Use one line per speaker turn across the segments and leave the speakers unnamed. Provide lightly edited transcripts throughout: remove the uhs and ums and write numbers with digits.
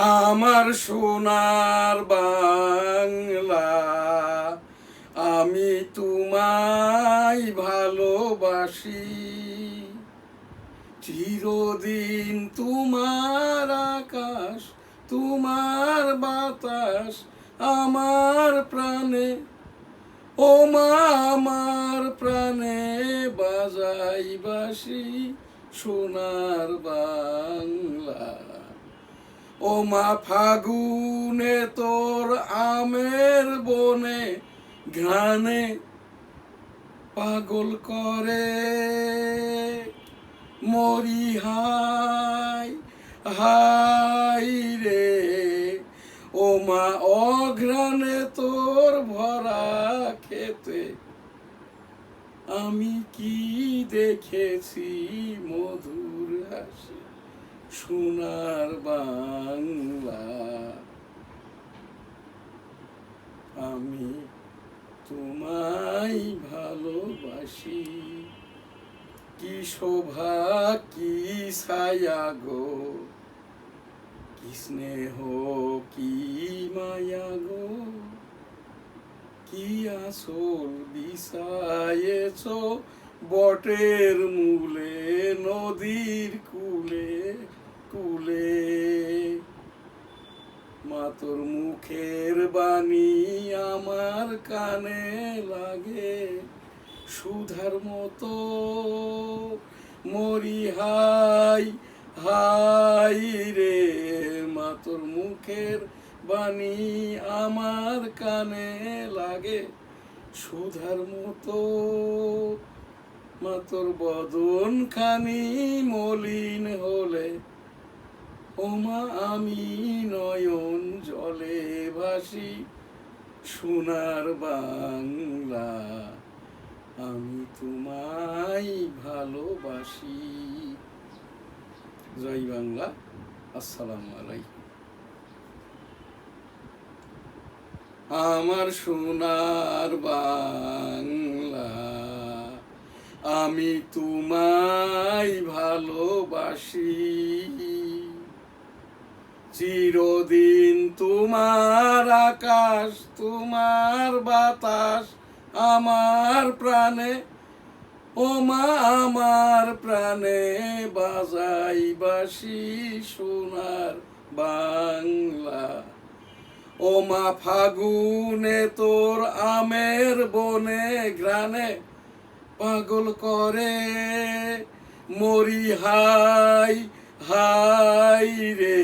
আমার সোনার বাংলা, আমি তোমায় ভালোবাসি। চিরদিন তোমার আকাশ, তোমার বাতাস আমার প্রাণে, ও মা আমার প্রাণে বাজাই বাঁশি সোনার বাংলা। ও মা ফাগুনে তোর আমের বনে ঘ্রাণে পাগল করে মরি হাই হাই রে। ও মা অঘ্রাণে তোর ভরা খেতে আমি কি দেখেছি মধুর হাসি সোনার বাংলা। আমি তোমায় ভালোবাসি। কি শোভা কি ছায়া গো, কি স্নেহ কি মায়া গো, কি আঁচল বিছায়েছ বটের মূলে নদীর কূলে কূলে। মা তোর মুখের বাণী আমার কানে লাগে সুধার মতো মরি হাই হাই রে। মা তোর মুখের বাণী আমার কানে লাগে সুধার মতো। মা তোর বদন খানি মলিন হলে, ও মা আমি নয়ন জলে ভাসি সোনার বাংলা। আমি তোমায় ভালোবাসি। জয় বাংলা। আসসালামু আলাইকুম। আমার সোনার বাংলা, আমি তোমায় ভালোবাসি। চিরদিন তোমার আকাশ, তোমার বাতাস আমার প্রাণে, ও মা আমার প্রাণে বাজাই বাঁশি সোনার বাংলা। ও মা ফাগুনে তোর আমের বনে ঘ্রাণে পাগল করে মরি হাই হাই রে।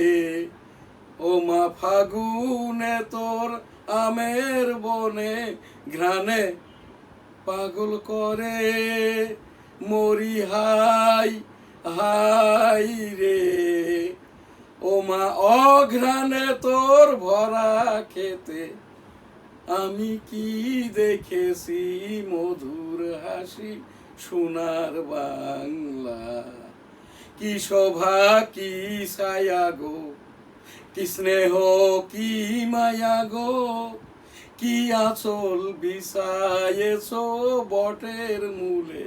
ও মা ফাগুনে তোর আমের বনে ঘ্রাণে পাগল করে মরি হাই হাই রে। ও মা অঘ্রাণে তোর ভরা খেতে আমি কি দেখেছি মধুর হাসি সোনার বাংলা। কি শোভা কি ছায়া গো, কি স্নেহ কি মায়া গো, কি আঁচল বিছায়েছ বটের মূলে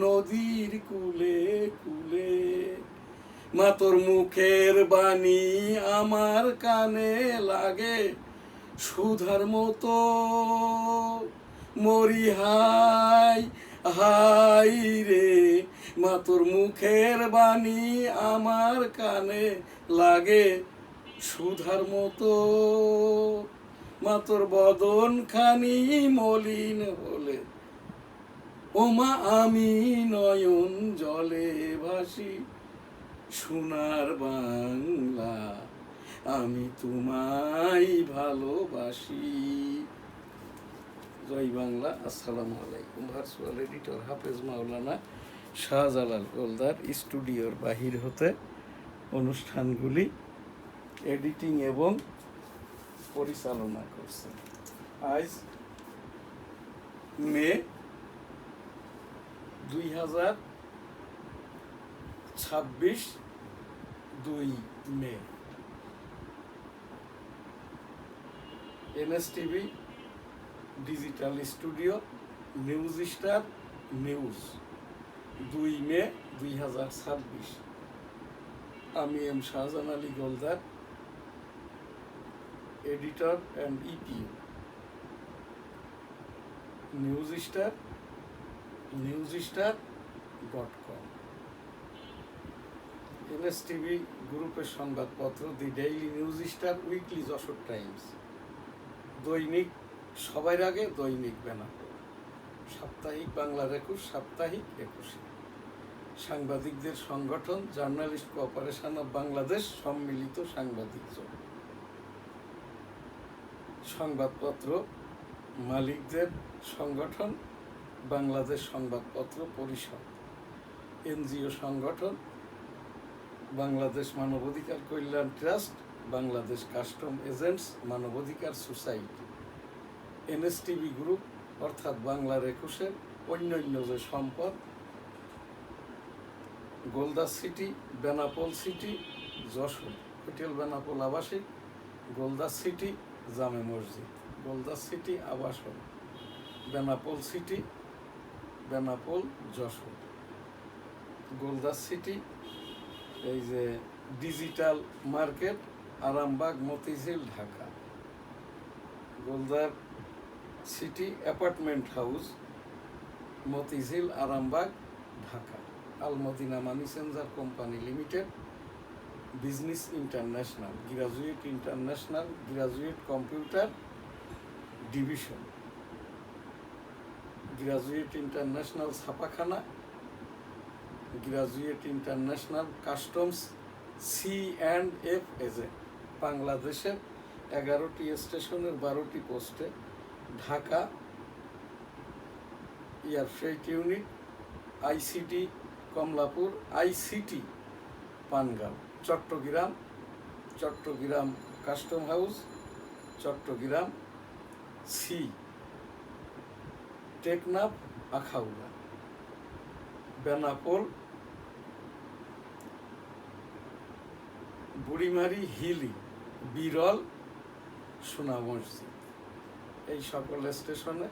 নদীর কূলে কূলে। মা তোর মুখের বাণী আমার কানে লাগে সুধার মতো মরি হাই হাই রে। মা তোর মুখের বাণী আমার কানে লাগে সুধার মতো। মা তোর বদন খানি মলিন হলে, ও মা আমি নয়ন জলে ভাসি সোনার বাংলা। আমি তোমায় ভালোবাসি। জয় বাংলা। আসসালামু আলাইকুম। ভার্চুয়াল এডিটর হাফেজ মাওলানা শাহজালাল গোলদার স্টুডিওর বাহির হতে অনুষ্ঠানগুলি এডিটিং এবং পরিচালনা করছেন। আজ May 2026, 2 May. NSTV digital studio news star news, 2 May 2026। আমি M Shahjahan Ali Goldar editor and EPO. newsstar.com। NSTV গ্রুপের সংবাদপত্র the daily news star, weekly Jessore times, দৈনিক সবার আগে, দৈনিক বেনাপোল, সাপ্তাহিক বাংলার একুশ, সাপ্তাহিক একুশে, সাংবাদিকদের সংগঠন জার্নালিস্ট কোঅপারেশন অফ বাংলাদেশ, সম্মিলিত সাংবাদিক জোট, সংবাদপত্র মালিকদের সংগঠন বাংলাদেশ সংবাদপত্র পরিষদ, এনজিও সংগঠন বাংলাদেশ মানবাধিকার কল্যাণ ট্রাস্ট, বাংলাদেশ কাস্টম এজেন্টস মানবাধিকার সোসাইটি, এনএসটিভি গ্রুপ অর্থাৎ বাংলার একুশের অন্যান্য যে সম্পদ, Golda city, Benapole city, Jessore, hotel Benapole আবাসিক, গোলদা সিটি, জামে মসজিদ, গোলদা সিটি আবাসন, বেনাপোল সিটি, বেনাপোল যশোর, গোলদা সিটি, এই যে digital market, Arambagh, Motijheel, Dhaka, Goldar city apartment house, Motijheel, Arambagh, Dhaka, Almadina money changer company limited, business international, graduate international, graduate computer division, graduate international ছাপাখানা, graduate international customs C&F agent, বাংলাদেশের 11টি স্টেশনের 12টি পোস্টে, Dhaka air freight unit, ICT Kamalapur, ICT Pangaon, Chittagong custom house, Chittagong sea, Teknaf, Akhaura, Benapole, Burimari, Hili, Biral, Sona মসজিদ, এই সকল স্টেশনে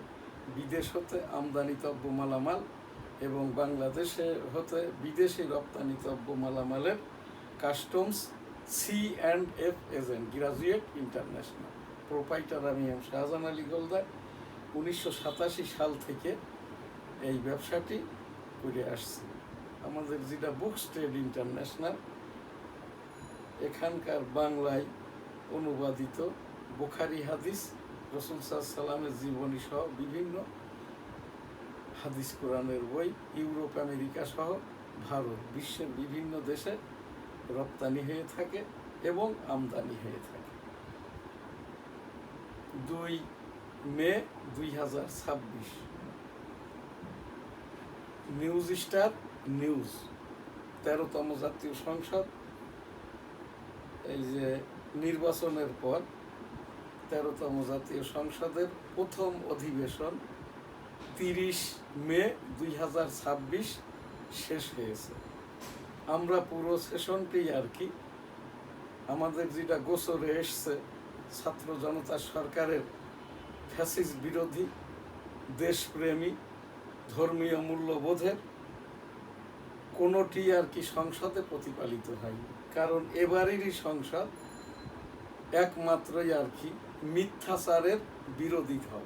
বিদেশ হতে আমদানিতব্য মালামাল এবং বাংলাদেশে হতে বিদেশি রপ্তানিতব্য মালামালের customs C&F agent, graduate international, proprietor আমি এম শাহজাহান আলী গোলদার। 1987 সাল থেকে এই ব্যবসাটি করে আসছি। আমাদের যেটা বুকস ট্রেড ইন্টারন্যাশনাল, এখানকার বাংলায় অনুবাদিত বুখারী হাদিস, রাসূল সাল্লাল্লাহু আলাইহি ওয়াসাল্লামের জীবনী সহ বিভিন্ন হাদিস কোরআনের বই ইউরোপ, আমেরিকা সহ ভারত, বিশ্বের বিভিন্ন দেশে রপ্তানি হয়ে থাকে এবং আমদানি হয়ে থাকে। 2 মে 2026। নিউজ স্টার নিউজ, 13তম জাতীয় সংসদ, এই যে নির্বাচনের পর 13তম জাতীয় সংসদের প্রথম অধিবেশন 30 মে 2026 শেষ হয়েছে। আমরা পুরো সেশনটি আর কি আমাদের যেটা গোচরে এসছে, ছাত্র জনতা সরকারের ফ্যাসিস্ট বিরোধী, দেশপ্রেমী, ধর্মীয় মূল্যবোধের কোনোটি আর কি সংসদে প্রতিপালিত হয়নি। কারণ এবারেরই সংসদ একমাত্রই আর কি মিথ্যাচারের বিরোধী দল।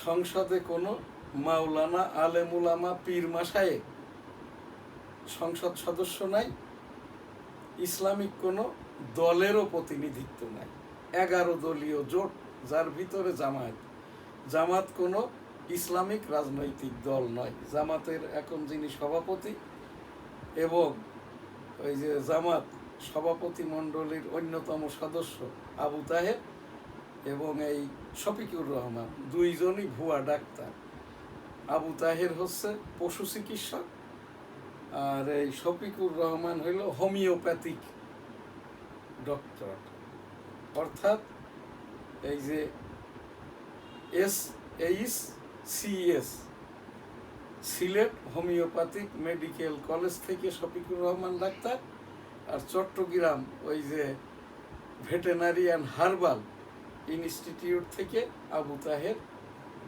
সংসদে কোনো মাওলানা, আলেমুলামা, পীর মাশায়েখ সংসদ সদস্য নাই, ইসলামিক কোনো দলেরও প্রতিনিধিত্ব নাই। 11 দলীয় জোট, যার ভিতরে জামাত কোনো ইসলামিক রাজনৈতিক দল নয়। জামাতের এখন যিনি সভাপতি এবং ওই যে জামাত সভাপতি মণ্ডলীর অন্যতম সদস্য আবু তাহের এবং এই শফিকুর রহমান, দুইজনই ভুয়া ডাক্তার। আবু তাহের হচ্ছে পশু চিকিৎসক আর এই শফিকুর রহমান হইল হোমিওপ্যাথিক ডক্টর, অর্থাৎ এই যে SHCS Sylhet homeopathic medical college থেকে শফিকুর রহমান ডাক্তার, আর চট্টগ্রাম ওই যে ভেটেনারি অ্যান্ড হার্বাল ইনস্টিটিউট থেকে আবু তাহের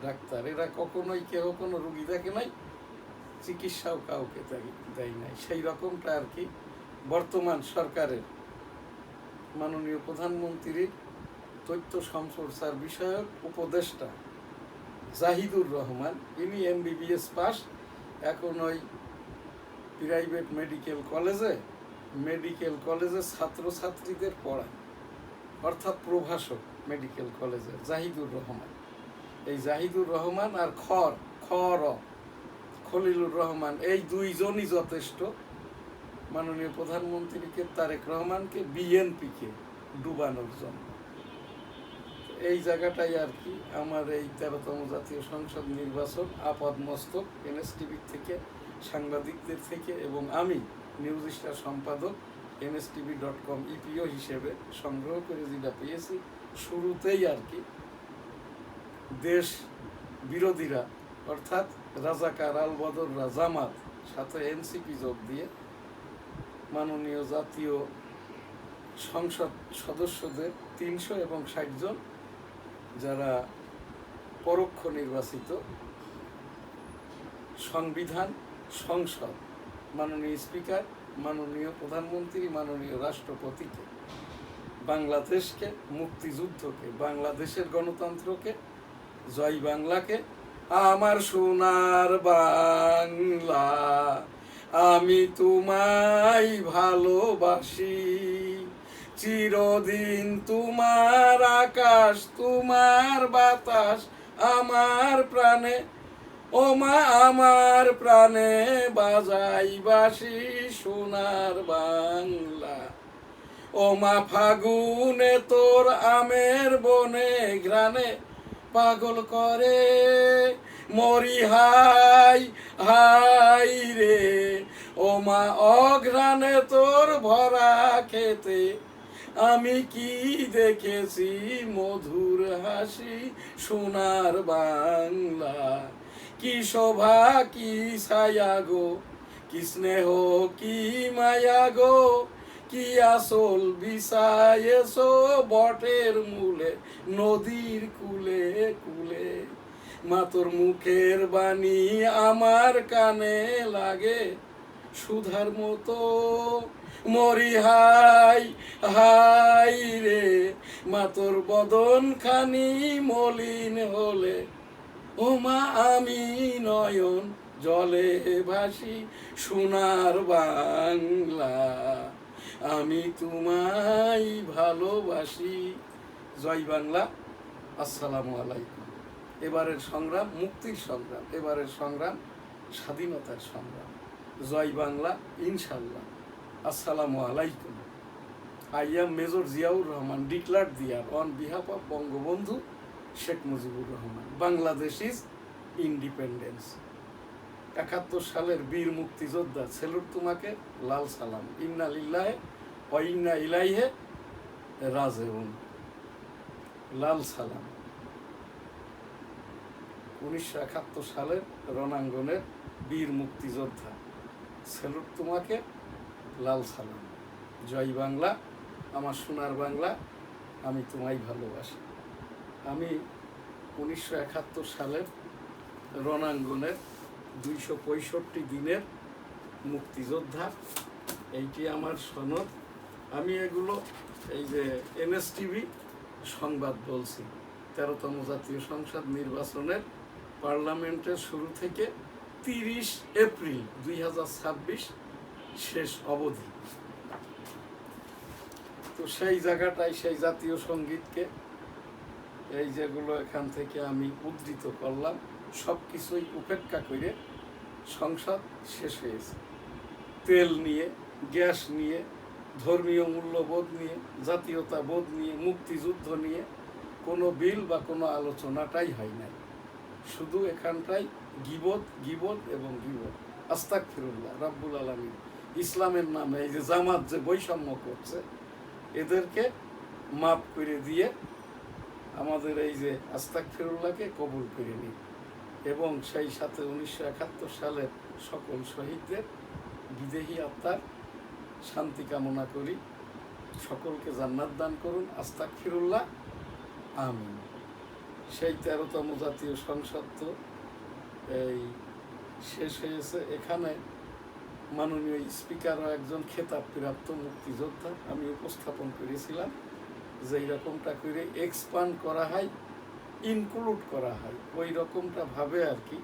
ডাক্তার। এরা কখনোই কেউ কোনো রুগী দেখে নাই, চিকিৎসাও কাউকে দেয় নাই। সেই রকমটা আর কি বর্তমান সরকারের মাননীয় প্রধানমন্ত্রীর তথ্য সম্প্রচার বিষয়ক উপদেষ্টা জাহিদুর রহমান, ইনি MBBS পাস, এখন ওই প্রাইভেট মেডিকেল কলেজে ছাত্রছাত্রীদের পড়ায়, অর্থাৎ প্রভাষক মেডিকেল কলেজের জাহিদুর রহমান। এই জাহিদুর রহমান আর খলিলুর রহমান, এই দুইজনই যথেষ্ট মাননীয় প্রধানমন্ত্রীকে তারেক রহমানকে বিএনপিকে ডুবানোর জন্য। এই জায়গাটাই আর কি আমার এই 13তম জাতীয় সংসদ নির্বাচন আপাদমস্তক NSTV থেকে, সাংবাদিকদের থেকে, এবং আমি নিউজ স্টার সম্পাদক NSTV.com EPO হিসেবে সংগ্রহ করে যেটা পেয়েছি, শুরুতেই আর কি দেশ বিরোধীরা অর্থাৎ রাজাকার আলবদররা, জামাত, সাথে NCP যোগ দিয়ে মাননীয় জাতীয় সংসদ সদস্যদের 300 এবং 60 জন যারা পরোক্ষ নির্বাচিত সংবিধান, সংসদ, মাননীয় স্পিকার, মাননীয় প্রধানমন্ত্রী, মাননীয় রাষ্ট্রপতিকে, বাংলাদেশকে, মুক্তিযুদ্ধকে, বাংলাদেশের গণতন্ত্রকে, জয় বাংলাকে, আমার সোনার বাংলা আমি তোমায় ভালোবাসি, চিরদিন তোমার আকাশ, তোমার বাতাস আমার প্রাণে, ও মা আমার প্রাণে বাজাই বাঁশি সোনার বাংলা। ও মা ফাগুনে তোর আমের বনে ঘ্রাণে পাগল করে মরি হাই হাই রে, ও মা অঘ্রাণে তোর ভরা খেতে আমি কি দেখেছি মধুর হাসি সোনার বাংলা। কি শোভা কি ছায়া গো, কি স্নেহ কি মায়া গো, কি আসল বিছায়েছো বটের মূলে নদীর কূলে কূলে। মা তোর মুখের বাণী আমার কানে লাগে সুধার মতো, মরি হাই হাই রে, মা তোর বদন খানি মলিন হলে, ও মা আমি নয়ন জলে ভাসি সোনার বাংলা আমি তোমায় ভালোবাসি। জয় বাংলা। আসসালামু আলাইকুম। এবারের সংগ্রাম মুক্তির সংগ্রাম, এবারের সংগ্রাম স্বাধীনতার সংগ্রাম। জয় বাংলা ইনশাল্লাহ। আসসালামু আলাইকুম। I am Major Ziaur Rahman, declared there on behalf of Bangabandhu Sheikh Mujibur Rahman. Bangladesh is independence. 71 সালের বীর মুক্তিযোদ্ধা, সেলুট তোমাকে, লাল সালাম। ইন্না লিল্লাহি ওয়া ইন্না ইলাইহি রাজিউন। লাল সালাম। 1971 সালের রণাঙ্গনের বীর মুক্তিযোদ্ধা, সেলুট তোমাকে, লাল সালাম। জয় বাংলা, আমার সোনার বাংলা আমি তোমায় ভালোবাসি। আমি 1971 সালের রণাঙ্গনের 265 দিনের মুক্তিযোদ্ধা। এইটি আমার সনদ। আমি এগুলো এই যে NSTV সংবাদ বলছি, 13তম জাতীয় সংসদ নির্বাচনের পার্লামেন্টের শুরু থেকে 30 এপ্রিল 2026 শেষ অবধি। তো সেই জায়গাটায় সেই জাতীয় সঙ্গীতকে এই যেগুলো এখান থেকে আমি উদ্ধৃত করলাম, সব কিছুই উপেক্ষা করে সংসদ শেষ হয়েছে। তেল নিয়ে, গ্যাস নিয়ে, ধর্মীয় মূল্যবোধ নিয়ে, জাতীয়তাবোধ নিয়ে, মুক্তিযুদ্ধ নিয়ে কোনো বিল বা কোনো আলোচনাটাই হয় নাই। শুধু এখানটাই গিবত এবং গিবত। আস্তাগফিরুল্লাহ রাব্বুল আলামিন ইসলামের নামে এই যে জামাত যে বৈষম্য করছে, এদেরকে মাফ করে দিয়ে আমাদের এই যে আস্তাগফিরুল্লাহকে কবুল করে নিই, এবং সেই সাথে 1971 সালের সকল শহীদদের বিদেহী আত্মার শান্তি কামনা করি। সকলকে জান্নাত দান করুন। আস্তাগফিরুল্লাহ, আমিন। সেই 13তম জাতীয় সংসদ তো এই শেষ হয়েছে। এখানে মাননীয় স্পিকারও একজন খেতাবপ্রাপ্ত মুক্তিযোদ্ধা আমি উপস্থাপন করেছিলাম। যেই রকমটা করে এক্সপান্ড করা হয়, ইনক্লুড করা হয়, ওই রকমটা ভাবে আর কি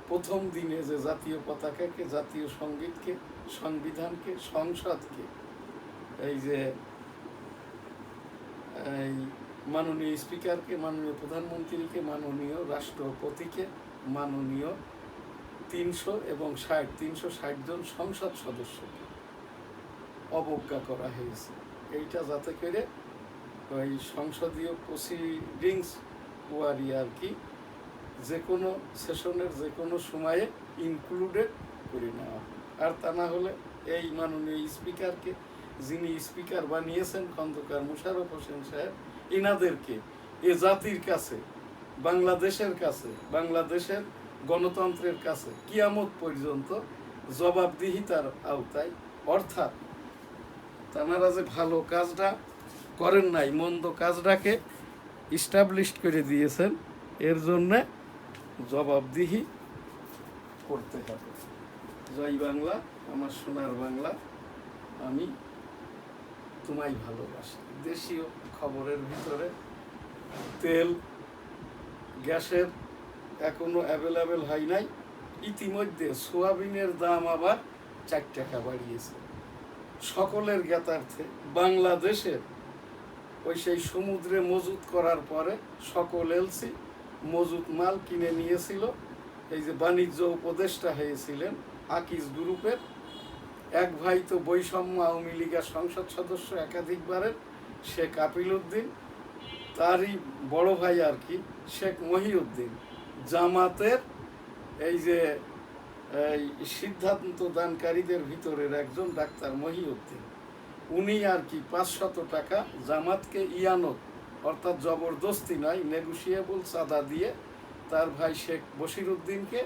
প্রথম দিনে যে জাতীয় পতাকাকে, জাতীয় সঙ্গীতকে, সংবিধানকে, সংসদকে, এই যে এই মাননীয় স্পিকারকে, মাননীয় প্রধানমন্ত্রীকে, মাননীয় রাষ্ট্রপতিকে, মাননীয় 360 জন সংসদ সদস্যকে অবজ্ঞা করা হয়েছে। এইটা যাতে করে ওই সংসদীয় প্রসিডিংস ওয়ারি আর কি যে কোনো সেশনের যে কোনো সময়ে ইনক্লুডেড করে নেওয়া, আর তা না হলে এই মাননীয় স্পিকারকে, যিনি স্পিকার বানিয়েছেন খন্দকার মোশাররফ হোসেন সাহেব, ইনাদেরকে এ জাতির কাছে, বাংলাদেশের কাছে, বাংলাদেশের গণতন্ত্রের কাছে কিয়ামত পর্যন্ত জবাবদিহিতার আওতায়, অর্থাৎ তানারা যে ভালো কাজটা করেন নাই, মন্দ কাজটাকে ইস্টাবলিশ করে দিয়েছেন, এর জন্যে জবাবদিহি করতে হবে। জয় বাংলা, আমার সোনার বাংলা, আমি তোমায় ভালোবাসি। দেশীয় খবরের ভিতরে তেল গ্যাসের এখনো অ্যাভেলেবেল হয় নাই, ইতিমধ্যে সোয়াবিনের দাম আবার 4 টাকা বাড়িয়েছে। সকলের জ্ঞাতার্থে বাংলাদেশের ওই সেই সমুদ্রে মজুত করার পরে সকল এলসি মজুত মাল কিনে নিয়েছিল। এই যে বাণিজ্য উপদেষ্টা হয়েছিলেন আকিজ গ্রুপের এক ভাই, তো বৈষম্য আওয়ামী লীগের সংসদ সদস্য একাধিকবারের, শেখ আপিল উদ্দিন, তারই বড় ভাই আর কি শেখ মহিউদ্দিন, জামাতের এই যে এই সিদ্ধান্ত দানকারীদের ভিতরের একজন ডাক্তার মহিউদ্দিন, উনি আর কি 500 টাকা জামাতকে ইয়ানত, অর্থাৎ জবরদস্তি নয়, নেগোশিয়েবল চাঁদা দিয়ে তার ভাই শেখ বশির উদ্দিনকে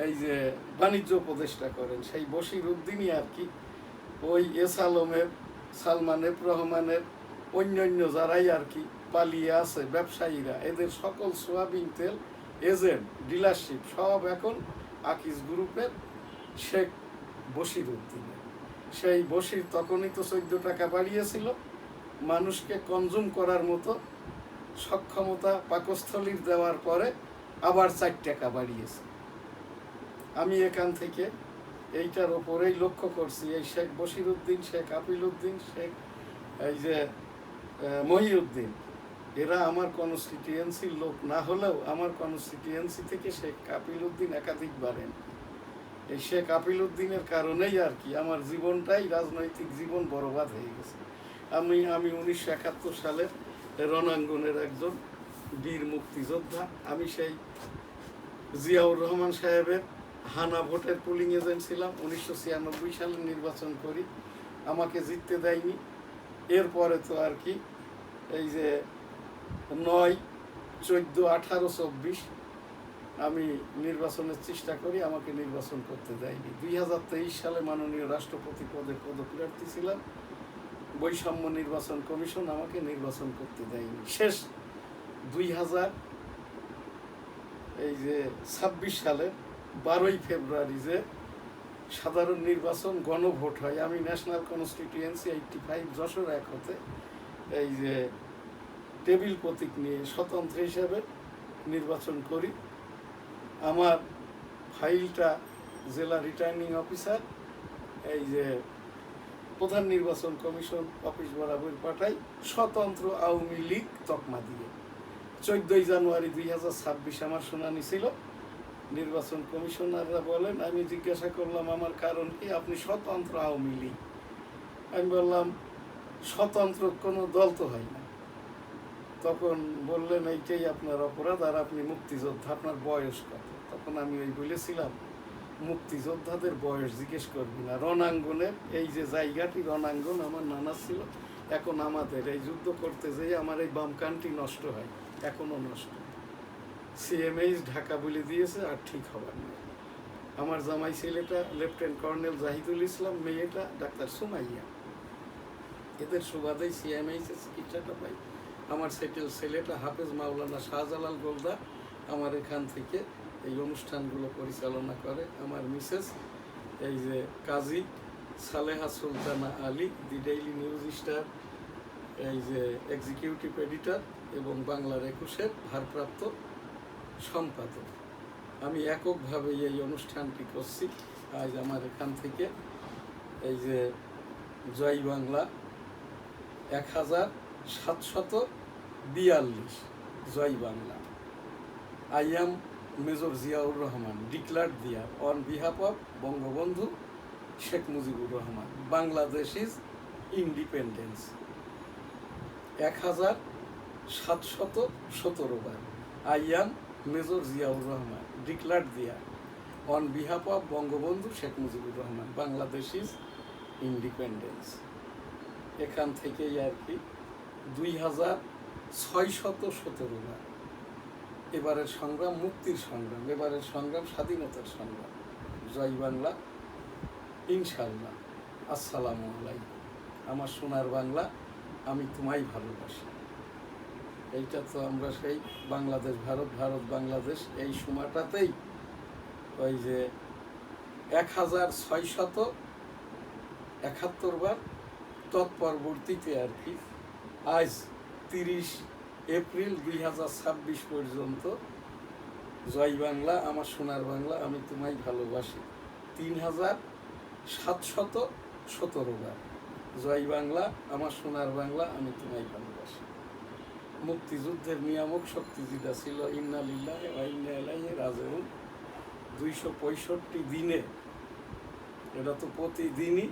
এই যে বাণিজ্য উপদেষ্টা করেন। সেই বশির উদ্দিনই আর কি ওই এস আলমের, সালমান এফ রহমানের, অন্যান্য যারাই আর কি পালিয়ে আছে ব্যবসায়ীরা, এদের সকল সোয়াবিন তেল এজেন্ট, ডিলারশিপ সব এখন আকিজ গ্রুপের শেখ বশির উদ্দিনের। সেই বশির তখনই তো 14 টাকা বাড়িয়েছিল, মানুষকে কনজুম করার মতো সক্ষমতা পাকস্থলীর দেওয়ার পরে আবার 4 টাকা বাড়িয়েছে। আমি এখান থেকে এইটার ওপরেই লক্ষ্য করছি, এই শেখ বশির উদ্দিন, শেখ আপিল উদ্দিন, শেখ এই যে মহিউদ্দিন, এরা আমার কনস্টিটিউয়েন্সির লোক না হলেও আমার কনস্টিটিউয়েন্সি থেকে শেখ আপিল উদ্দিন একাধিকবার এমপি। এই শেখ আপিল উদ্দিনের কারণেই আর কি আমার জীবনটাই, রাজনৈতিক জীবন বরবাদ হয়ে গেছে। আমি 1971 সালের রণাঙ্গনের একজন বীর মুক্তিযোদ্ধা। আমি সেই জিয়াউর রহমান সাহেবের হানা ভোটের পোলিং এজেন্ট ছিলাম। 1996 সালে নির্বাচন করি, আমাকে জিততে দেয়নি। এরপরে তো আর কি এই যে 9, 14, 18, 24 আমি নির্বাচনের চেষ্টা করি, আমাকে নির্বাচন করতে দেয়নি। 2023 সালে মাননীয় রাষ্ট্রপতি পদে পদপ্রার্থী ছিলাম, বৈষম্য নির্বাচন কমিশন আমাকে নির্বাচন করতে দেয়নি। শেষ 2026 সালের 12ই ফেব্রুয়ারি যে সাধারণ নির্বাচন গণভোট হয়, আমি ন্যাশনাল কনস্টিটিউয়েন্সি 85 যশোর 1 হতে এই যে টেবিল প্রতীক নিয়ে স্বতন্ত্র হিসাবে নির্বাচন করি। আমার ফাইলটা জেলা রিটার্নিং অফিসার এই যে প্রধান নির্বাচন কমিশন অফিস বরাবর পাঠাই, স্বতন্ত্র আওয়ামী লীগ তকমা দিয়ে। 14 জানুয়ারি 2026 আমার শুনানি ছিল। নির্বাচন কমিশনাররা বলেন, আমি জিজ্ঞাসা করলাম আমার কারণ কি, আপনি স্বতন্ত্র আওয়ামী লীগ। আমি বললাম স্বতন্ত্র কোনো দল তো হয় না। তখন বললেন এইটাই আপনার অপরাধ, আর আপনি মুক্তিযোদ্ধা, আপনার বয়স কত? তখন আমি ওই বলেছিলাম মুক্তিযোদ্ধাদের বয়স জিজ্ঞেস করবি না। রণাঙ্গনের এই যে জায়গাটি, রণাঙ্গন আমার নানা ছিল, এখন আমাদের এই যুদ্ধ করতে যেয়ে আমার এই বাম কানটি নষ্ট হয়, এখনও নষ্ট। সিএমএইচ ঢাকা বলে দিয়েছে, আর ঠিক হবার নয়। আমার জামাই ছেলেটা লেফটেন্যান্ট কর্নেল জাহিদুল ইসলাম, মেয়েটা ডাক্তার সুমাইয়া, এদের সুবাদেই সিএমএইচের চিকিৎসাটা পাই। আমার ছেলেটা হাফেজ মাওলানা শাহজালাল গোলদা আমার এখান থেকে এই অনুষ্ঠানগুলো পরিচালনা করে। আমার মিসেস এই যে কাজী সালেহা সুলতানা আলী, দি ডেইলি নিউজ স্টার এই যে এক্সিকিউটিভ এডিটর এবং বাংলার 21-এর ভারপ্রাপ্ত সম্পাদক। আমি এককভাবে এই অনুষ্ঠানটি করছি। আজ আমার এখান থেকে এই যে Joy Bangla 1742 Joy Bangla, I am Major Ziaur Rahman, declared there on behalf of Bangabandhu Sheikh Mujibur Rahman, Bangladesh is independence. 1717 বার I am Major Ziaur Rahman, declared there on behalf of Bangabandhu Sheikh Mujibur Rahman, Bangladesh is independence. এখান থেকেই আর কি 2617 বার এবারের সংগ্রাম মুক্তির সংগ্রাম, এবারের সংগ্রাম স্বাধীনতার সংগ্রাম। জয় বাংলা, ইনশাল্লাহ। আসসালামু আলাইকুম। আমার সোনার বাংলা, আমি তোমায় ভালোবাসি। এইটা তো আমরা সেই বাংলাদেশ ভারত, ভারত বাংলাদেশ এই সময়টাতেই ওই যে 1671 বার, তৎপরবর্তীতে আর কি আজ 30 এপ্রিল 2026 পর্যন্ত জয় বাংলা, আমার সোনার বাংলা, আমি তোমায় ভালোবাসি 3717 বার। জয় বাংলা, আমার সোনার বাংলা, আমি তোমায় ভালোবাসি। মুক্তিযুদ্ধের নিয়ামক শক্তি যেটা ছিল ইন্না লিল্লাহি ওয়া ইন্না ইলাইহি রাজিউন, 265 দিনে, এটা তো প্রতিদিনই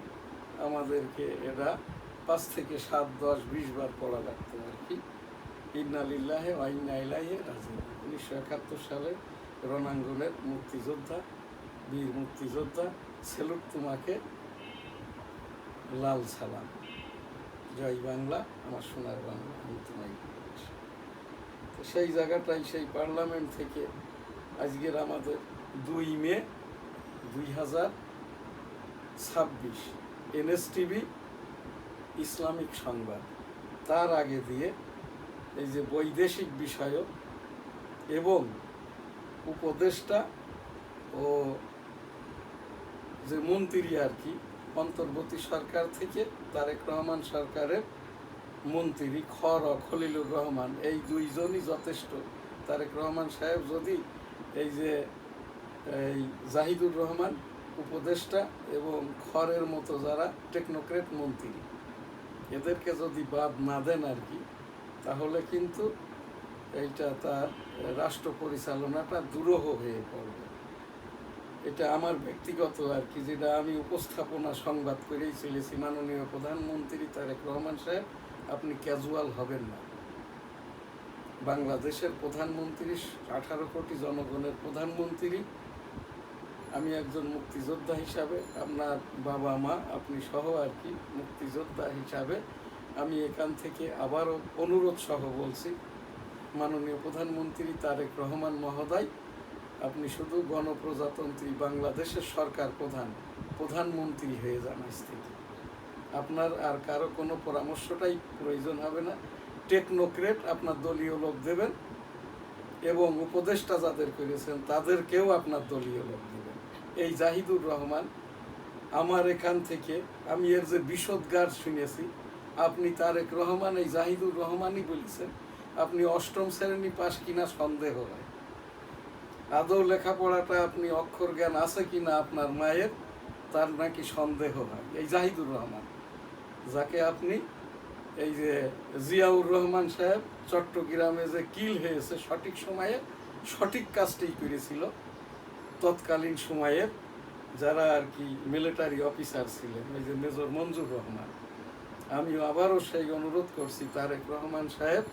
আমাদেরকে এটা 5 থেকে 7, 10, 20 বার পড়া লাগতো আর কি। ইন্না লিল্লাহি ওয়া ইন্না ইলাইহি রাজিউন। 1971 সালে রণাঙ্গনের মুক্তিযোদ্ধা, বীর মুক্তিযোদ্ধা, সেলুট তোমাকে, লাল সালাম। জয় বাংলা, আমার সোনার বাংলা, আমি তোমায় ভালোবাসি। তো সেই জায়গাটাই, সেই পার্লামেন্ট থেকে আজকের আমাদের 2 মে 2026 NSTV ইসলামিক সংবাদ, তার আগে দিয়ে এই যে বৈদেশিক বিষয়ক এবং উপদেষ্টা ও যে মন্ত্রী আর কি, অন্তর্বর্তী সরকার থেকে তারেক রহমান সরকারের মন্ত্রী খলিলুর রহমান, এই দুইজনই যথেষ্ট। তারেক রহমান সাহেব যদি এই যে এই জাহিদুর রহমান উপদেষ্টা এবং খরের মতো যারা টেকনোক্রেট মন্ত্রী, এদেরকে যদি বাদ না দেন আর কি, তাহলে কিন্তু এইটা তার রাষ্ট্র পরিচালনাটা দুরূহ হয়ে পড়বে। এটা আমার ব্যক্তিগত আর কি, যেটা আমি উপস্থাপনা সংবাদ করেই চলেছি। মাননীয় প্রধানমন্ত্রী তারেক রহমান সাহেব, আপনি ক্যাজুয়াল হবেন না। বাংলাদেশের প্রধানমন্ত্রী, 18 কোটি জনগণের প্রধানমন্ত্রী। আমি একজন মুক্তিযোদ্ধা হিসাবে, আপনার বাবা মা আপনি সহ আর কি মুক্তিযোদ্ধা হিসাবে আমি এখান থেকে আবারও অনুরোধ সহ বলছি, মাননীয় প্রধানমন্ত্রী তারেক রহমান মহোদয়, আপনি শুধু গণপ্রজাতন্ত্রী বাংলাদেশের সরকার প্রধানমন্ত্রী হয়ে যান আজ থেকে। আপনার আর কারো কোনো পরামর্শটাই প্রয়োজন হবে না। টেকনোক্রেট আপনার দলীয় লোক দেবেন এবং উপদেষ্টা যাদের করেছেন তাদেরকেও আপনার দলীয় লোক দেবেন। এই জাহিদুর রহমান, আমার এখান থেকে আমি এর যে বিশদগার শুনেছি, আপনি তারেক রহমান এই জাহিদুর রহমানই বলেছেন আপনি 8ম শ্রেণী পাশ কিনা সন্দেহ হয়। আদৌ লেখাপড়াটা আপনি অক্ষর জ্ঞান আছে কিনা আপনার মায়ের, তার নাকি সন্দেহ হয়। এই জাহিদুর রহমান, যাকে আপনি এই যে জিয়াউর রহমান সাহেব চট্টগ্রামে যে কিল হয়েছে, সঠিক সময়ে সঠিক কাজটাই করেছিল তৎকালীন সময়ের যারা আর কি মিলিটারি অফিসার ছিলেন, এই যে মেজর মঞ্জুর রহমান। আমি আবারও সেই অনুরোধ করছি, তারেক রহমান সাহেব,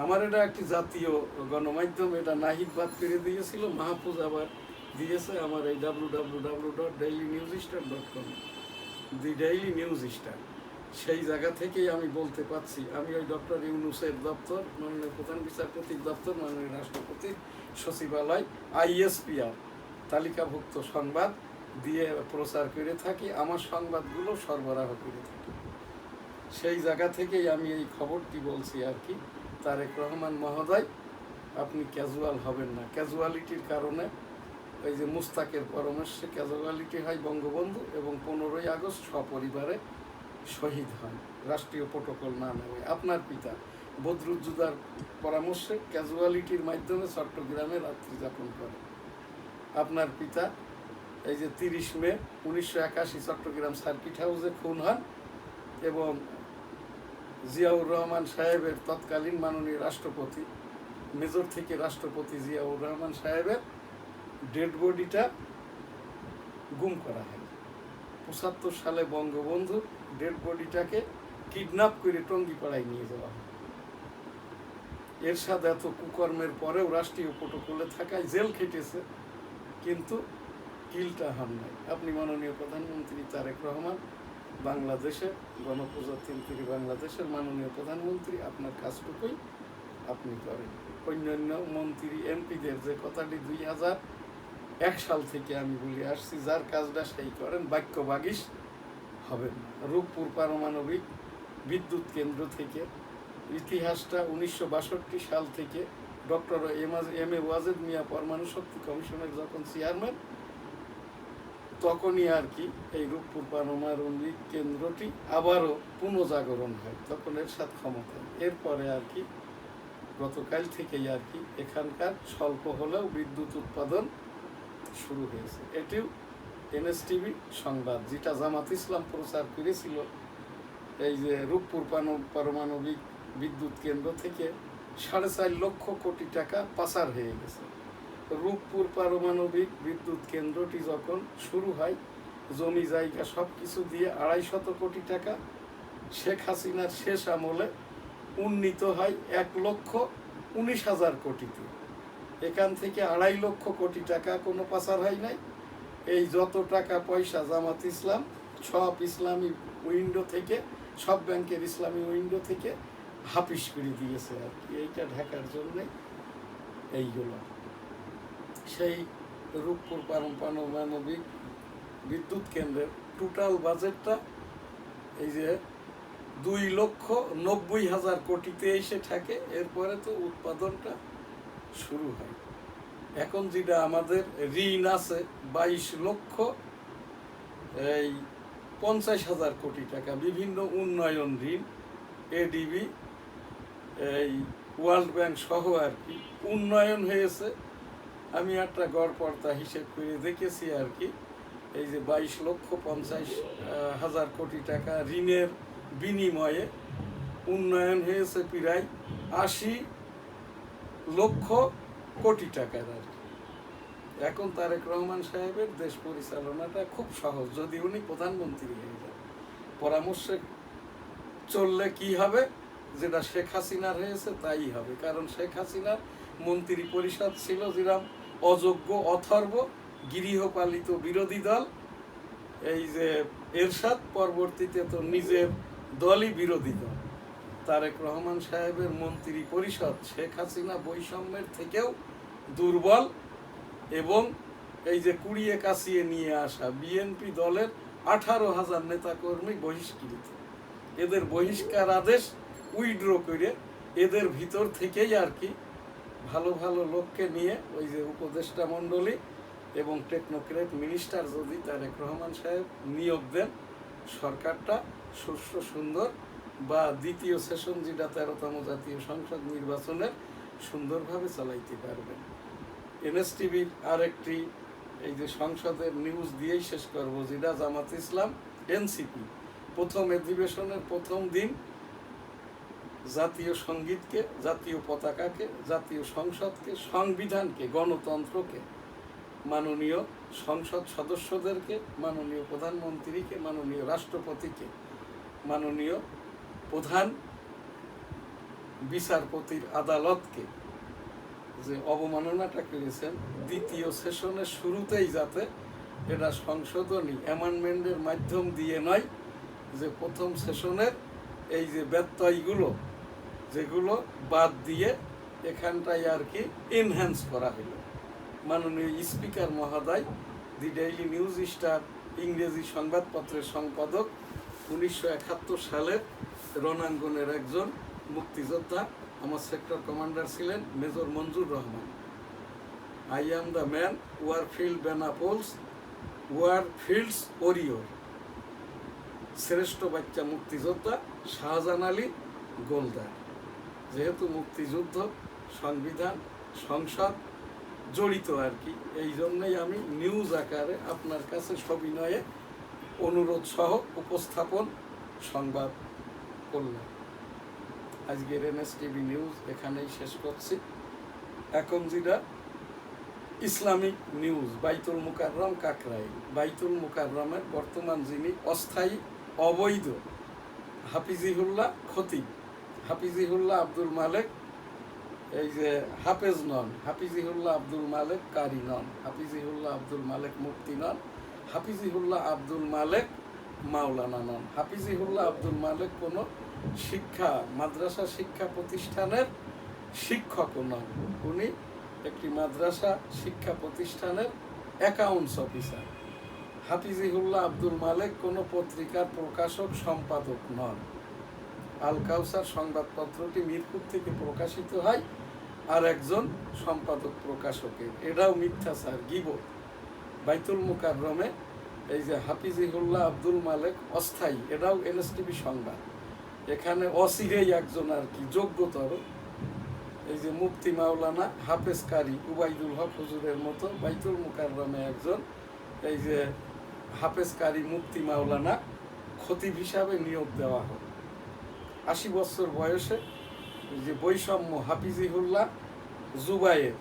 আমার এটা একটি জাতীয় গণমাধ্যম, এটা নাহিদ বাদ করে দিয়েছিল, মাহফুজ আবার দিয়েছে আমার এই www.dailynewsstar.com, দি ডেইলি নিউজ স্টার। সেই জায়গা থেকেই আমি বলতে পারছি, আমি ওই ডক্টর ইউনূসের দপ্তর, মাননীয় প্রধান বিচারপতির দপ্তর, মাননীয় রাষ্ট্রপতির সচিবালয়, ISPR তালিকাভুক্ত সংবাদ দিয়ে প্রচার করে থাকি, আমার সংবাদগুলো সরবরাহ করে থাকি। সেই জায়গা থেকেই আমি এই খবরটি বলছি আর কি। তারেক রহমান মহোদয়, আপনি ক্যাজুয়াল হবেন না। ক্যাজুয়ালিটির কারণে ওই যে মুস্তাকের পরামর্শে ক্যাজুয়ালিটি হয় বঙ্গবন্ধু এবং 15ই আগস্ট সপরিবারে শহীদ হন রাষ্ট্রীয় প্রোটোকল না নেওয়া। আপনার পিতা বদরুজ্জুদার পরামর্শে ক্যাজুয়ালিটির মাধ্যমে চট্টগ্রামে রাত্রি যাপন করে। আপনার পিতা এই যে 30 মে 1981 চট্টগ্রাম সার্কিট হাউসে খুন হন এবং জিয়াউর রহমান সাহেবের তৎকালীন মাননীয় রাষ্ট্রপতি, মেজর থেকে রাষ্ট্রপতি জিয়াউর রহমান সাহেবের ডেড বডিটা গুম করা হয়। 75 সালে বঙ্গবন্ধুর ডেড বডিটাকে কিডন্যাপ করে টঙ্গিপাড়ায় নিয়ে যাওয়া হয়। এরশাদ এত কুকর্মের পরেও রাষ্ট্রীয় প্রোটোকলে থাকায় জেল খেটেছে, কিন্তু কিলটা হন নাই। আপনি মাননীয় প্রধানমন্ত্রী তারেক রহমান, বাংলাদেশের গণপ্রজাতন্ত্রী বাংলাদেশের মাননীয় প্রধানমন্ত্রী, আপনার কাজটুকুই আপনি করেন। অন্যান্য মন্ত্রী এমপিদের যে কথাটি 2001 সাল থেকে আমি বলে আসছি, যার কাজটা সেই করেন, বাক্য বাগিশ হবেন না। রূপপুর পারমাণবিক বিদ্যুৎ কেন্দ্র থেকে ইতিহাসটা 1962 সাল থেকে doctor M A Wazed Miah পরমাণু শক্তি কমিশনের যখন চেয়ারম্যান, তখনই আর কি এই রূপপুর পারমাণবিক কেন্দ্রটি আবারও পুনঃজাগরণ হয়, তখন এরশাদ ক্ষমতায়। এরপরে আর কি গতকাল থেকেই আর কি এখানকার স্বল্প হলেও বিদ্যুৎ উৎপাদন শুরু হয়েছে। এটিও এনএসটিভি সংবাদ, যেটা জামাত ইসলাম প্রচার করেছিল, এই যে রূপপুর পারমাণবিক বিদ্যুৎ কেন্দ্র থেকে 4.5 লক্ষ কোটি টাকা পাচার হয়ে গেছে। রূপপুর পারমাণবিক বিদ্যুৎ কেন্দ্রটি যখন শুরু হয়, জমি জায়গা সব কিছু দিয়ে 250 কোটি টাকা শেখ হাসিনার শেষ আমলে উন্নীত হয় 1,19,000 কোটিতে। এখান থেকে 2.5 লক্ষ কোটি টাকা কোনো পাচার হয় নাই। এই যত টাকা পয়সা জামাত ইসলাম সব ইসলামী উইন্ডো থেকে, সব ব্যাংকের ইসলামী উইন্ডো থেকে হাফিস করে দিয়েছে আর কি, এইটা ঢাকার জন্যে এইগুলো। সেই রূপপুর পারমাণবিক বিদ্যুৎ কেন্দ্রের টোটাল বাজেটটা এই যে 2,90,000 কোটিতে এসে থাকে। এরপরে তো উৎপাদনটা শুরু হয়। এখন যেটা আমাদের ঋণ আছে 22,50,000 কোটি টাকা, বিভিন্ন উন্নয়ন ঋণ, এডিবি, এই ওয়ার্ল্ড ব্যাংক সহ আর কি উন্নয়ন হয়েছে। আমি একটা গড়পড়তা হিসেব করে দেখেছি আর কি, এই যে 22,50,000 কোটি টাকা ঋণের বিনিময়ে উন্নয়ন হয়েছে প্রায় 80 লক্ষ কোটি টাকার আর কি। এখন তারেক রহমান সাহেবের দেশ পরিচালনাটা খুব সহজ, যদি উনি প্রধানমন্ত্রী হয়ে যান। পরামর্শে চললে কি হবে, যেটা শেখ হাসিনার হয়েছে তাই হবে। কারণ শেখ হাসিনার মন্ত্রী পরিষদ ছিল যেরকম অযোগ্য, অথর্ব, গৃহপালিত বিরোধী দল। এই যে এরশাদ পরবর্তীতে তো নিজের দলই বিরোধী দল। তারেক রহমান সাহেবের মন্ত্রী পরিষদ শেখ হাসিনা বৈষম্যের থেকেও দুর্বল, এবং এই যে কুড়িয়ে কাছিয়ে নিয়ে আসা বিএনপি দলের 18,000 নেতাকর্মী বহিষ্কৃত। এদের বহিষ্কার আদেশ উইথড্র করে এদের ভিতর থেকেই আর কি ভালো ভালো লোককে নিয়ে, ওই যে উপদেষ্টা মণ্ডলী এবং টেকনোক্রেট মিনিস্টার যদি তারেক রহমান সাহেব নিয়োগ দেন, সরকারটা সুষ্ঠু সুন্দর বা দ্বিতীয় সেশন যেটা 13তম জাতীয় সংসদ নির্বাচনের সুন্দরভাবে চালাইতে পারবেন। এনএসটিভির আরেকটি এই যে সংসদের নিউজ দিয়েই শেষ করব, যেটা জামাত ইসলাম এনসিপি প্রথম অধিবেশনের প্রথম দিন জাতীয় সঙ্গীতকে, জাতীয় পতাকাকে, জাতীয় সংসদকে, সংবিধানকে, গণতন্ত্রকে, মাননীয় সংসদ সদস্যদেরকে, মাননীয় প্রধানমন্ত্রীকে, মাননীয় রাষ্ট্রপতিকে, মাননীয় প্রধান বিচারপতির আদালতকে যে অবমাননাটা করেছেন, দ্বিতীয় সেশনের শুরুতেই যাতে এটা সংশোধনী অ্যামেন্ডমেন্টের মাধ্যম দিয়ে নয়, যে প্রথম সেশনের এই যে ব্যত্যয়গুলো যেগুলো বাদ দিয়ে এখানটায় আর কি এনহ্যান্স করা হলো। মাননীয় স্পিকার মহোদয়, দি ডেইলি নিউজ স্টার ইংরেজি সংবাদপত্রের সম্পাদক, 1971 সালের রণাঙ্গনের একজন মুক্তিযোদ্ধা, আমার সেক্টর কমান্ডার ছিলেন Major Manzur Rahman. I am the man warfield Benapole's warfields warrior শ্রেষ্ঠ বাচ্চা মুক্তিযোদ্ধা শাহজাহান আলী গোলদার। যেহেতু মুক্তিযুদ্ধ, সংবিধান, সংসদ জড়িত আর কি, এই জন্যই আমি নিউজ আকারে আপনার কাছে সবিনয়ে অনুরোধ সহ উপস্থাপন সংবাদ করলাম। আজকের NSTV নিউজ এখানেই শেষ করছি। এখন যেটা ইসলামিক নিউজ, বাইতুল মুকাররম কাকরাইল। বাইতুল মুকাররমের বর্তমান যিনি অস্থায়ী অবৈধ হাফিজিহুল্লাহ খতিব, হাফিজিহুল্লাহ আব্দুল মালেক, এই যে হাফেজ নন, হাফিজিহুল্লাহ আব্দুল মালেক কারি নন, হাফিজিহুল্লাহ আব্দুল মালেক মুফতি নন, হাফিজিহুল্লাহ আব্দুল মালেক মাওলানা নন, হাফিজিহুল্লাহ আব্দুল মালেক কোনো শিক্ষা মাদ্রাসা শিক্ষা প্রতিষ্ঠানের শিক্ষকও নন। উনি একটি মাদ্রাসা শিক্ষা প্রতিষ্ঠানের অ্যাকাউন্টস অফিসার। হাফিজিহুল্লাহ আব্দুল মালেক কোনো পত্রিকার প্রকাশক সম্পাদক নন। আল কাউসার সংবাদপত্রটি মিরপুর থেকে প্রকাশিত হয় আর একজন সম্পাদক প্রকাশকের, এটাও মিথ্যাচার, গীবত। বাইতুল মুকাররমে এই যে হাফিজিহুল্লাহ আব্দুল মালেক অস্থায়ী, এটাও NSTV সংবাদ। এখানে অচিরেই একজন আর কি যোগ্যতর, এই যে মুফতি মাওলানা হাফেজ কারি উবাইদুল হক হুজুরের মতো বাইতুল মুকাররমে একজন এই যে হাফেজ কারি মুফতি মাওলানা খতিব হিসাবে নিয়োগ দেওয়া হয়। 80 বছর বয়সে যে বৈষম্য, হাফিজিহুল্লাহ জুবায়ের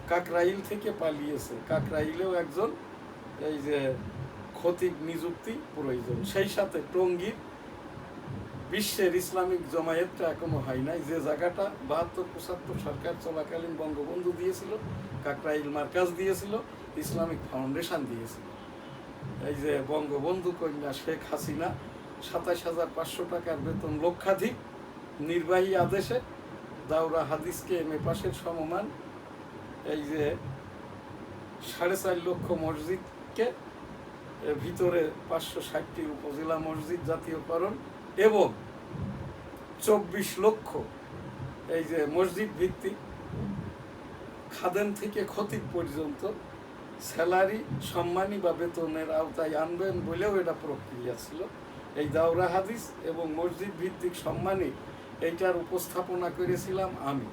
কাকরাইল থেকে পালিয়েছে, কাকরাইলেও একজন এই যে খতিব নিযুক্তি প্রয়োজন। সেই সাথে টঙ্গীর বিশ্বের ইসলামিক জমায়েতটা এখনো হয় নাই, যে জায়গাটা 72-75 সরকার চলাকালীন বঙ্গবন্ধু দিয়েছিল, কাকরাইল মার্কাজ দিয়েছিল, ইসলামিক ফাউন্ডেশন দিয়েছিল। এই যে বঙ্গবন্ধু কন্যা শেখ হাসিনা 27,500 টাকার বেতন, লক্ষাধিক, নির্বাহী আদেশে দাওরা হাদিসকে MA পাশের সমমান, এই যে 4.5 লক্ষ মসজিদকে ভিতরে 560টি উপজেলা মসজিদ জাতীয়করণ এবং 24 লক্ষ এই যে মসজিদ ভিত্তিক খাদেম থেকে খতিব পর্যন্ত স্যালারি সম্মানী বা বেতনের আওতায় আনবেন বলেও এটা প্রক্রিয়া ছিল। এই দাওরা হাদিস এবং মসজিদ ভিত্তিক সম্মানী এইটার উপস্থাপনা করেছিলাম আমি।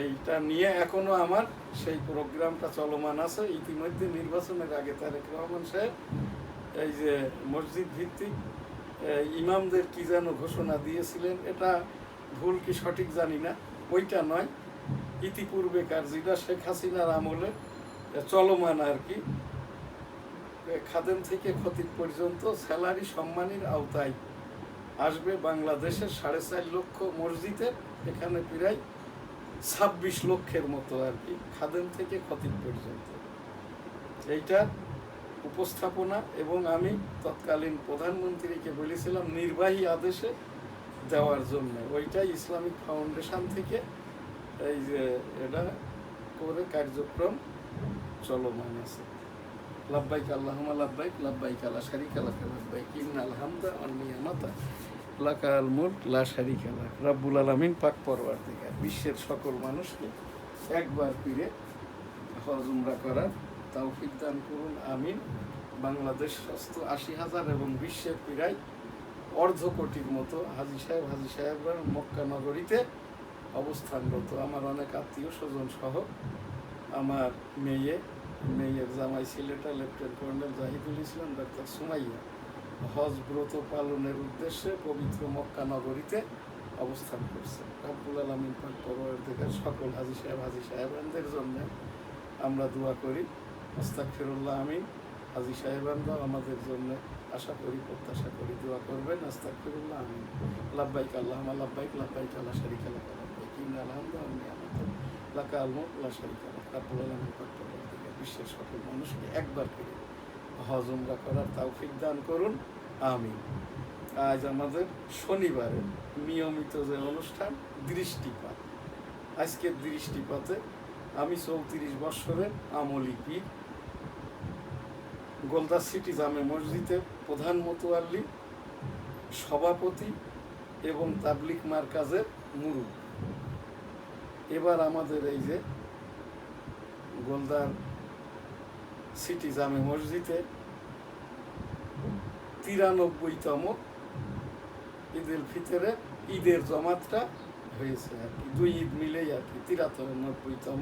এইটা নিয়ে এখনো আমার সেই প্রোগ্রামটা চলমান আছে। ইতিমধ্যে নির্বাচনের আগে তারেক রহমান সাহেব এই যে মসজিদ ভিত্তিক ইমামদের কি যেন ঘোষণা দিয়েছিলেন, এটা ভুল কি সঠিক জানি না, ওইটা নয়, ইতিপূর্বেকার যেটা শেখ হাসিনার আমলে চলমান আর কি, খাদেম থেকে খতিব পর্যন্ত স্যালারি সম্মানীর আওতায় আসবে বাংলাদেশের 4.5 লক্ষ মসজিদের, এখানে প্রায় 26 লক্ষের মতো আর কি খাদেম থেকে খতিব পর্যন্ত। এইটার উপস্থাপনা এবং আমি তৎকালীন প্রধানমন্ত্রীকে বলেছিলাম নির্বাহী আদেশে দেওয়ার জন্য, ওইটাই ইসলামিক ফাউন্ডেশন থেকে এই যে এটা করে কার্যক্রম চলমান আছে। লাব্বাইক আল্লাহুম্মা লাব্বাইক, লাব্বাইক লা শারীকা লাক লাব্বাইক, ইন্নাল হামদা ওয়ান নি'মাতা লাকাল মুলক লা শারীকা লাক। রব্বুল আলামিন পাক পরওয়ারদিগার বিশ্বের সকল মানুষকে একবার ফিরে হজ উমরা করার তৌফিক দান করুন, আমিন। বাংলাদেশ 80,000 এবং বিশ্বের প্রায় 1/2 কোটির মতো হাজী সাহেবরা মক্কা নগরীতে অবস্থানরত। আমার অনেক আত্মীয় স্বজন সহ আমার মেয়ের জামাই ছেলেটা লেফটেন্যান্ট কর্নেল জাহিদুল ইসলাম, ডাক্তার সুমাইয়া হজ ব্রত পালনের উদ্দেশ্যে পবিত্র মক্কা নগরীতে অবস্থান করছে। রব্বুল আলামিন পাক পরওয়ারদিগার সকল হাজী সাহেবানদের জন্য আমরা দোয়া করি। আস্তাগফিরুল্লাহ, আমিন। হাজী সাহেবানরাও আমাদের জন্য আশা করি, প্রত্যাশা করি দোয়া করবেন। আস্তাগফিরুল্লাহ, আমিন। লাব্বাইক আল্লাহুম্মা লাব্বাইক, লাব্বাইক লা শারীকা লাক লাব্বাইক, ইন্নাল হামদা ওয়ান নি'মাতা লাকাল মুলক লা শারীকা লাক। রব্বুল আলামিন পাক পরওয়ারদিগার বিশ্বের সকল মানুষকে একবার করে হজ উমরা করার তৌফিক দান করুন, আমিন। আজ আমাদের শনিবারের নিয়মিত যে অনুষ্ঠান দৃষ্টিপাত, আজকের দৃষ্টিপাতে আমি 34 বৎসরের আমলি পীর, গোলদা সিটি জামে মসজিদের প্রধান মোতোয়াল্লি, সভাপতি এবং তাবলিগ মারকাজের মুরুব্বি। এবার আমাদের এই যে গোলদার সিটি জামে মসজিদে 93তম ঈদুল ফিতরের ঈদের জমাতটা হয়েছে আর কি, দুই ঈদ মিলেই আর কি 93তম।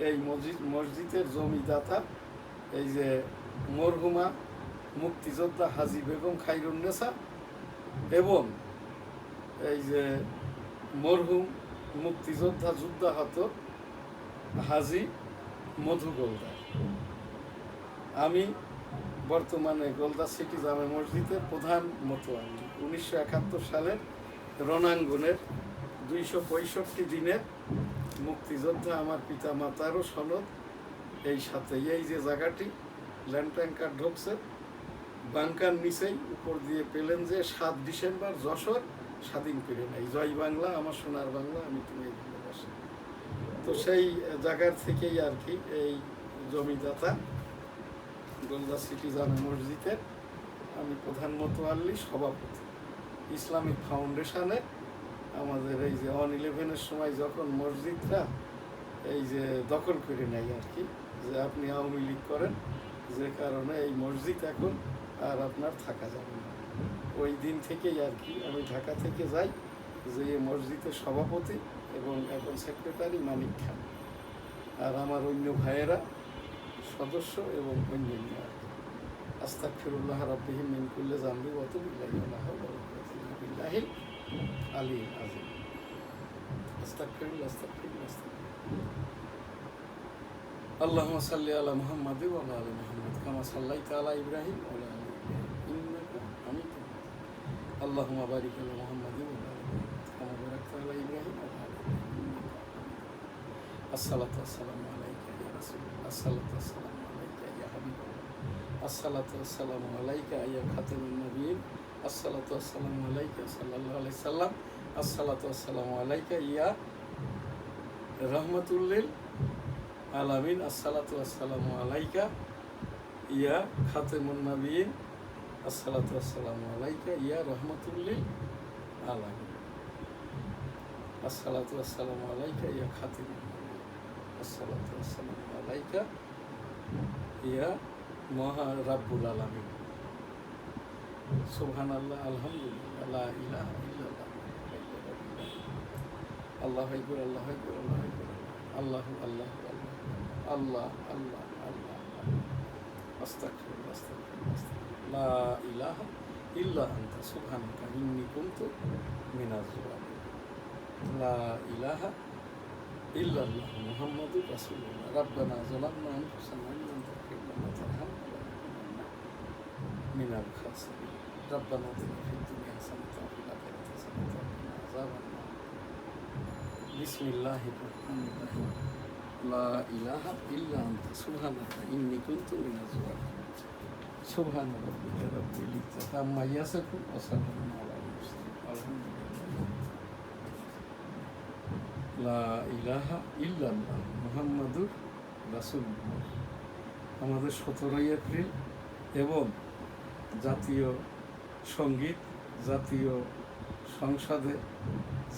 এই মসজিদের জমিদাতা এই যে মরহুমা মুক্তিযোদ্ধা হাজী বেগম খায়রুন্নেসা এবং এই যে মরহুম মুক্তিযোদ্ধা যুদ্ধাহত হাজী মধু গোলদার। আমি বর্তমানে গোলদার সিটি জামে মসজিদের প্রধান মোতোয়াল্লি। 1971 সালের রণাঙ্গনের 265 দিনের মুক্তিযোদ্ধা আমার পিতা মাতারও সনদ এই সাথে। এই যে জায়গাটি ল্যান্ড ট্যাঙ্কার ঢুকছে বাংকার নিচেই, উপর দিয়ে পেলেন যে 7 ডিসেম্বর যশোর স্বাধীন করে নাই, জয় বাংলা আমার সোনার বাংলা আমি তুমি ভালোবাসি। তো সেই জায়গার থেকেই আর কি এই জমিদাতা গোলদা সিটি জামে মসজিদের আমি প্রধান মোতোয়াল্লি, সভাপতি। ইসলামিক ফাউন্ডেশনে আমাদের এই যে 1/11-এর সময় যখন মসজিদটা এই যে দখল করে নেয় আর কি, যে আপনি আওয়ামী লীগ করেন, যে কারণে এই মসজিদ এখন আর আপনার থাকা যাবে না, ওই দিন থেকেই আর কি আমি ঢাকা থেকে যাই, যে মসজিদের সভাপতি এবং এখন সেক্রেটারি মানিক খান, আর আমার অন্য ভাইয়েরা সদস্য এবং অন্যান্য আর কি। আস্তাগফিরুল্লাহ রাব্বিহিম মিন কুল্লি যামবি ওয়া আতুবু ইলাইহি ওয়া লা হাওলা ওয়া লা কুওয়াতা ইল্লা বিল্লাহিল আলিয়্যিল আযীম। আস্তাগফিরুল্লাহ আস্তাগফিরুল্লাহ আস্তাগফিরুল্লাহ। আল্লাহুম্মা সাল্লি আলা মুহাম্মাদ ওয়া আলা আলি মুহাম্মাদ কামা সাল্লাইতা আলা ইব্রাহিম ওয়া আলা আলি ইব্রাহিম ইন্নাকা হামিদুম মাজিদ। আল্লাহুম্মা বারিক আলা মুহাম্মাদ ওয়া আলা আলি মুহাম্মাদ কামা বারাকতা আলা ইব্রাহিম ওয়া আলা আলি ইব্রাহিম ইন্নাকা হামিদুম মাজিদ। আসসালাতু ওয়াসসালামু আলাইকা ইয়া রাসূলুল্লাহ, আসসালাতু ওয়াসসালামু আলাইকা ইয়া হাবিবাল্লাহ, আসসালাতু ওয়াসসালামু আলাইকা ইয়া খাতামুন নবিয়্যিন, আসসালাতু ওয়াসসালামু আলাইকা সাল্লাল্লাহু আলাইহি সাল্লাম, আসসালাতু ওয়াসসালামু আলাইকা ইয়া রাহমাতুল লিল আলামিন, আসসালাতু ওয়াসসালামু আলাইকা ইয়া খাতামুন নবিয়্যিন, আসসালাতু ওয়াসসালামু আলাইকা ইয়া রাহমাতুল লিল আলামিন, আসসালাতু ওয়াসসালামু আলাইকা ইয়া খাতামুন নবিয়্যিন, আসসালাতু ওয়াসসালামু আলাইকা ইয়া মহা রাব্বুল আলামিন। সুবহানাল্লাহ, আলহামদুলিল্লাহ, লা ইলাহা ইল্লাল্লাহ, আল্লাহু আকবার, আল্লাহু আকবার, আল্লাহু আকবার, আল্লাহু আল্লাহু আল্লাহ আল্লাহ আল্লাহ আস্তাগফিরুল্লাহ আস্তাগফিরুল্লাহ আস্তাগফিরুল্লাহ, লা ইলাহা ইল্লা আনতা সুবহানাকা ইন্নী কুনতু মিনাজ জালিমিন, লা ইলাহা ইল্লাল্লাহ মুহাম্মাদুর রাসূলুল্লাহ, রাব্বানা যালামনা আনফুসানা ওয়া ইল্লাম তাগফির লানা ওয়া তারহামনা লানাকুনান্না মিনাল খাসিরিন, রাব্বানা আতিনা ফিদ দুনিয়া হাসানাতাও ওয়া ফিল আখিরাতি হাসানাতাও ওয়া কিনা আযাবান নার। বিসমিল্লাহির রাহমানির রাহিম, লা ইলাহা ইল্লা আনতা সুবহানাকা ইন্নী কুনতু মিনাজ জালিমিন, সুবহানা রাব্বিকা রাব্বিল ইজ্জাতি আম্মা ইয়াসিফুন ওয়া সালামুন আলাল মুরসালিন, আলহামদুলিল্লাহ। লা ইলাহা ইল্লাল্লাহ মুহাম্মাদুর রাসূলুল্লাহ। আমাদের 17 এপ্রিল এবং জাতীয় সঙ্গীত, জাতীয় সংসদে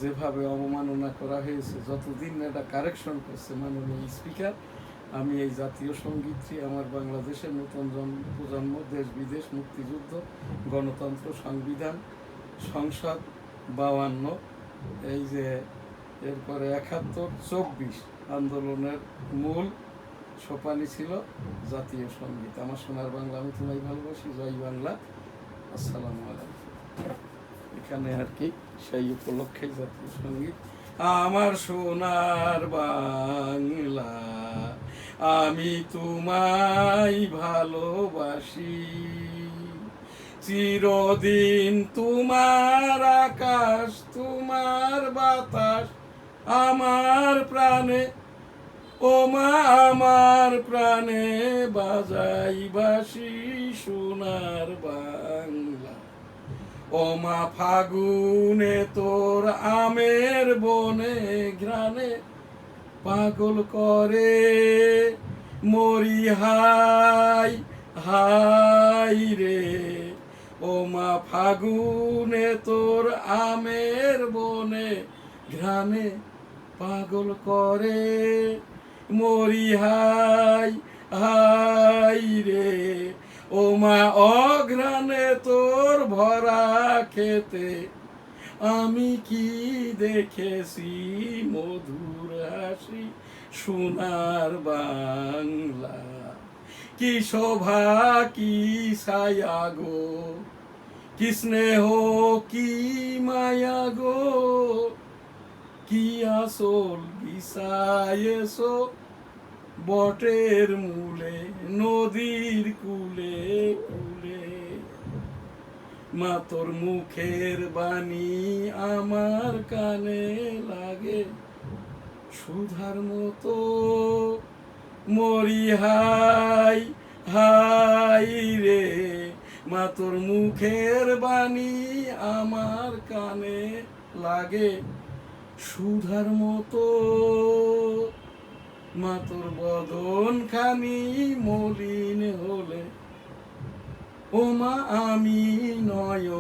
যেভাবে অবমাননা করা হয়েছে, যতদিন এটা কারেকশন করছে মাননীয় স্পিকার, আমি এই জাতীয় সঙ্গীতটি আমার বাংলাদেশের নতুন প্রজন্ম, দেশ বিদেশ, মুক্তিযুদ্ধ, গণতন্ত্র, সংবিধান, সংসদ 52, এই যে এরপরে 71, 24 আন্দোলনের মূল সোপানি ছিল জাতীয় সঙ্গীত। আমার সোনার বাংলা আমি তোমায় ভালোবাসি, জয় বাংলা, আসসালামু আলাইকুম। এখানে আর কি সেই উপলক্ষে জাতীয় সঙ্গীত। আমার সোনার বাংলা আমি তোমায় ভালোবাসি, চিরদিন তোমার আকাশ তোমার বাতাস আমার প্রাণে, ও মা আমার প্রাণে বাজাই বাঁশি সোনার বাংলা, ও মা ফাগুনে তোর আমের বনে ঘ্রাণে পাগল করে মরি হাই হাই রে, ও মা ফাগুনে তোর আমের বনে ঘ্রাণে পাগল করে মরি হাই হাই রে, ও মা অঘ্রাণে তোর ভরা খেতে আমি কি দেখেছি মধুর হাসি সোনার বাংলা কি শোভা কি ছায়া গো কি স্নেহ কি মায়া গো কি আসল বিছায়েছো বটের মূলে নদীর কূলে কূলে মা তোর মুখের বাণী আমার কানে লাগে সুধার মতো মরি হাই হাই রে মা তোর মুখের বাণী আমার কানে লাগে সুধার মতো মা তোর বদন খানি মলিন হলে ও মা আমি নয়